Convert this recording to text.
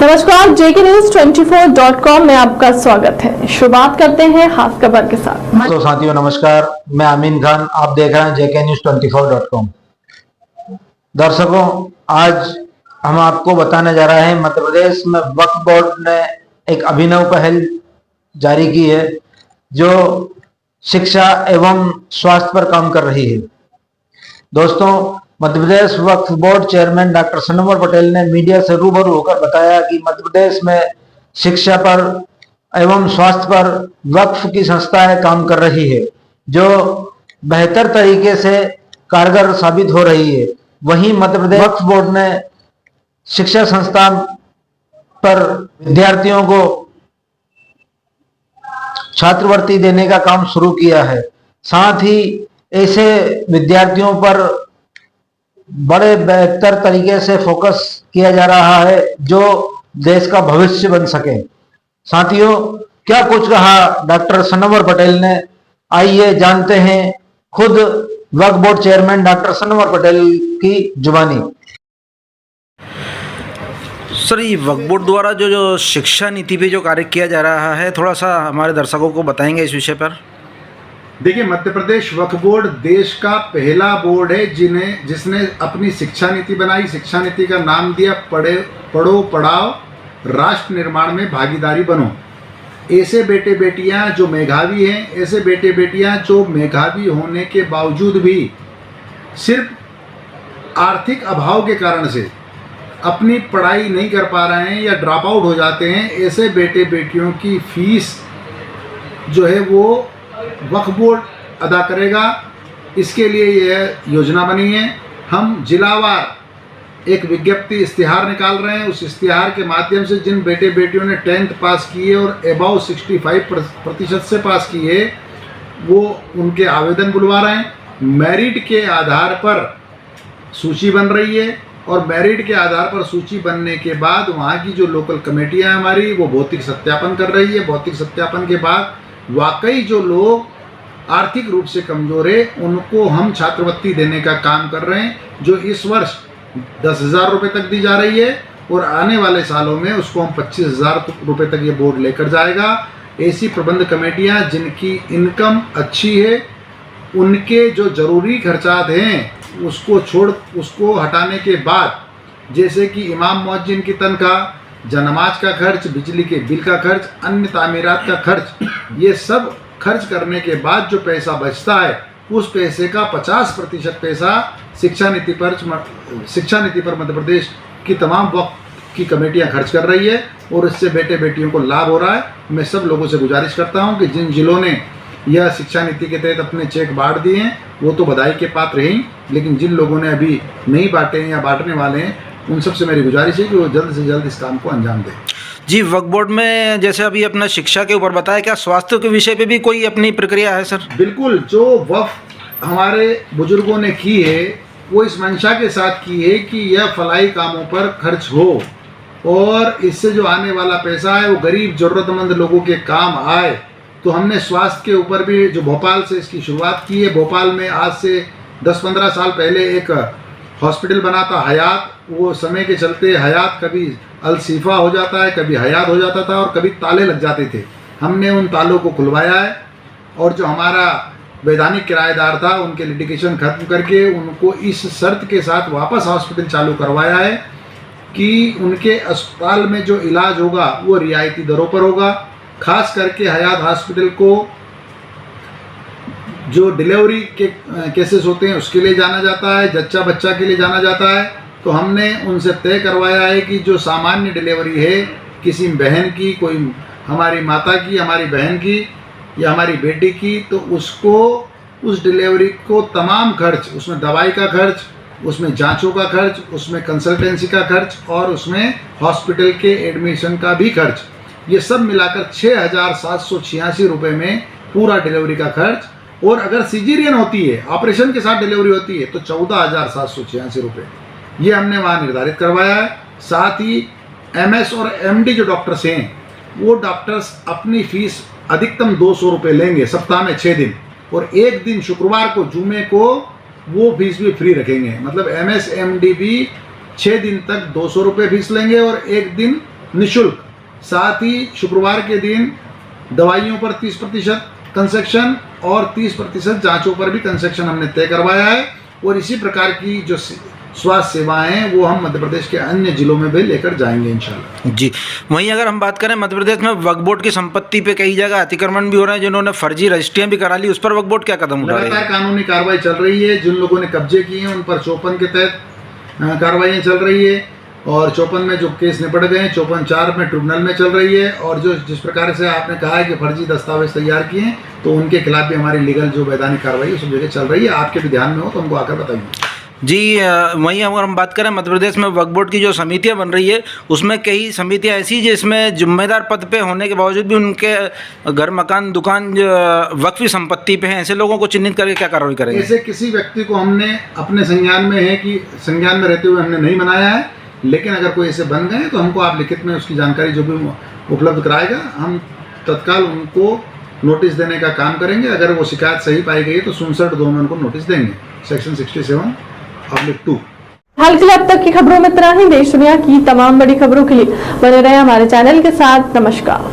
नमस्कार, जेके news 24.com में आपका स्वागत है। शुरुआत करते हैं खास खबर के साथ। तो साथियों नमस्कार, मैं अमीन खान, आप देख रहे हैं जेके न्यूज 24.com। दर्शकों, आज हम आपको बताने जा रहे हैं मध्य प्रदेश में वक्फ बोर्ड ने एक अभिनव पहल जारी की है जो शिक्षा एवं स्वास्थ्य पर काम कर रही है। दोस्तों, मध्य प्रदेश वक्फ बोर्ड चेयरमैन डॉक्टर सनोवर पटेल ने मीडिया से रूबरू होकर बताया कि मध्य प्रदेश में शिक्षा पर एवं स्वास्थ्य पर वक्फ की संस्थाएं काम कर रही है जो बेहतर तरीके से कारगर साबित हो रही है। वहीं मध्य प्रदेश वक्फ बोर्ड ने शिक्षा संस्थान पर विद्यार्थियों को छात्रवृत्ति देने का काम शुरू किया है। साथ ही ऐसे विद्यार्थियों पर बड़े बेहतर तरीके से फोकस किया जा रहा है जो देश का भविष्य बन सके। साथियों, क्या कुछ कहा डॉक्टर सनोवर पटेल ने, आइए जानते हैं खुद वक्फ बोर्ड चेयरमैन डॉक्टर सनोवर पटेल की जुबानी। सर, ये वक्फ बोर्ड द्वारा जो शिक्षा नीति पे जो कार्य किया जा रहा है, थोड़ा सा हमारे दर्शकों को बताएंगे इस विषय पर। देखिए, मध्य प्रदेश वक्फ बोर्ड देश का पहला बोर्ड है जिसने अपनी शिक्षा नीति बनाई। शिक्षा नीति का नाम दिया पढ़ो पढ़ाओ राष्ट्र निर्माण में भागीदारी बनो। ऐसे बेटे बेटियां जो मेधावी हैं, ऐसे बेटे बेटियां जो मेधावी होने के बावजूद भी सिर्फ आर्थिक अभाव के कारण से अपनी पढ़ाई नहीं कर पा रहे हैं या ड्रॉप आउट हो जाते हैं, ऐसे बेटे बेटियों की फीस जो है वो वक्फ बोर्ड अदा करेगा। इसके लिए यह योजना बनी है। हम जिलावार एक विज्ञप्ति इश्तिहार निकाल रहे हैं। उस इश्तिहार के माध्यम से जिन बेटे बेटियों ने 10th पास की है और अबाउ 65% से पास की है, वो उनके आवेदन बुलवा रहे हैं। मेरिट के आधार पर सूची बन रही है और मेरिट के आधार पर सूची बनने के बाद वहाँ की जो लोकल कमेटियाँ हमारी वो भौतिक सत्यापन कर रही है। भौतिक सत्यापन के बाद वाकई जो लोग आर्थिक रूप से कमज़ोर है उनको हम छात्रवृत्ति देने का काम कर रहे हैं, जो इस वर्ष 10,000 रुपये तक दी जा रही है और आने वाले सालों में उसको हम 25,000 रुपये तक ये बोर्ड लेकर जाएगा। ऐसी प्रबंध कमेटियां जिनकी इनकम अच्छी है, उनके जो ज़रूरी खर्चात हैं उसको हटाने के बाद, जैसे कि इमाम मुअज्जिन की तनख्वाह, जनमाज का खर्च, बिजली के बिल का खर्च, अन्य तामीरात का खर्च, ये सब खर्च करने के बाद जो पैसा बचता है उस पैसे का 50% पैसा शिक्षा नीति पर मध्य प्रदेश की तमाम वक्फ की कमेटियां खर्च कर रही है और इससे बेटे बेटियों को लाभ हो रहा है। मैं सब लोगों से गुजारिश करता हूं कि जिन जिलों ने यह शिक्षा नीति के तहत अपने चेक बांट दिए हैं वो तो बधाई के पात्र हैं, लेकिन जिन लोगों ने अभी नहीं बांटे हैं या बांटने वाले हैं, उन सबसे मेरी गुजारिश है कि वो जल्द से जल्द इस काम को अंजाम दें। जी, वक्फ बोर्ड में जैसे अभी अपना शिक्षा के ऊपर बताया, क्या स्वास्थ्य के विषय पे भी कोई अपनी प्रक्रिया है सर? बिल्कुल, जो वक्फ हमारे बुजुर्गों ने की है वो इस मंशा के साथ की है कि यह फलाई कामों पर खर्च हो और इससे जो आने वाला पैसा है वो गरीब ज़रूरतमंद लोगों के काम आए। तो हमने स्वास्थ्य के ऊपर भी जो भोपाल से इसकी शुरुआत की है। भोपाल में आज से 10-15 साल पहले एक हॉस्पिटल बना था हयात। वो समय के चलते हयात कभी अलसीफा हो जाता है, कभी हयात हो जाता था और कभी ताले लग जाते थे। हमने उन तालों को खुलवाया है और जो हमारा वैधानिक किराएदार था उनके लिटिगेशन खत्म करके उनको इस शर्त के साथ वापस हॉस्पिटल चालू करवाया है कि उनके अस्पताल में जो इलाज होगा वो रियायती दरों पर होगा। खास करके हयात हॉस्पिटल को जो डिलीवरी के केसेस होते हैं उसके लिए जाना जाता है, जच्चा बच्चा के लिए जाना जाता है। तो हमने उनसे तय करवाया है कि जो सामान्य डिलीवरी है किसी बहन की, कोई हमारी माता की, हमारी बहन की या हमारी बेटी की, तो उसको उस डिलीवरी को तमाम खर्च, उसमें दवाई का खर्च, उसमें जांचों का खर्च, उसमें कंसल्टेंसी का खर्च और उसमें हॉस्पिटल के एडमिशन का भी खर्च, ये सब मिलाकर 6,786 रुपये में पूरा डिलीवरी का खर्च। और अगर सिजेरियन होती है, ऑपरेशन के साथ डिलीवरी होती है, तो 14,786 रुपये ये हमने वहाँ निर्धारित करवाया है। साथ ही MS और MD जो डॉक्टर्स हैं वो डॉक्टर्स अपनी फीस अधिकतम 200 रुपये लेंगे सप्ताह में 6 दिन, और एक दिन शुक्रवार को, जुमे को वो फीस भी फ्री रखेंगे। मतलब MS MD भी 6 दिन तक 200 रुपये फीस लेंगे और एक दिन निःशुल्क। साथ ही शुक्रवार के दिन दवाइयों पर 30% कंसेक्शन और 30% जांचों पर भी कंसेक्शन हमने तय करवाया है। और इसी प्रकार की जो स्वास्थ्य सेवाएं हैं वो हम मध्य प्रदेश के अन्य जिलों में भी लेकर जाएंगे इंशाल्लाह। जी, वहीं अगर हम बात करें मध्य प्रदेश में वक्फ बोर्ड की संपत्ति पे कई जगह अतिक्रमण भी हो रहे हैं, जिन्होंने फर्जी रजिस्ट्रियां भी करा ली, उस पर वक्फ बोर्ड क्या कदम उठा रही लगातार है? कानूनी कार्रवाई चल रही है। जिन लोगों ने कब्जे किए हैं उन पर 54 के तहत कार्रवाई चल रही है और 54 में जो केस निपट गए हैं 54 में ट्रिब्यूनल में चल रही है। और जो जिस प्रकार से आपने कहा है कि फर्जी दस्तावेज तैयार किए हैं तो उनके खिलाफ भी हमारी लीगल जो वैधानिक कार्रवाई है उस जगह चल रही है। आपके भी ध्यान में हो तो हमको आकर बताइए। जी, वहीं अगर हम बात करें मध्य प्रदेश में वक्फ बोर्ड की जो समितियां बन रही है उसमें कई समितियां ऐसी जिसमें जिम्मेदार पद पे होने के बावजूद भी उनके घर मकान दुकान वक्फी संपत्ति पे हैं, ऐसे लोगों को चिन्हित करके क्या कार्रवाई करेंगे? ऐसे किसी व्यक्ति को हमने अपने संज्ञान में है कि संज्ञान में रहते हुए हमने नहीं बनाया है, लेकिन अगर कोई ऐसे बन गए तो हमको आप लिखित में उसकी जानकारी जो भी उपलब्ध कराएगा हम तत्काल उनको नोटिस देने का काम करेंगे। अगर वो शिकायत सही पाई गई तो 67(2) में उनको नोटिस देंगे, सेक्शन 67(2). हाल के लिए अब तक की खबरों में इतना ही। देश दुनिया की तमाम बड़ी खबरों के लिए बने रहे हमारे चैनल के साथ। नमस्कार।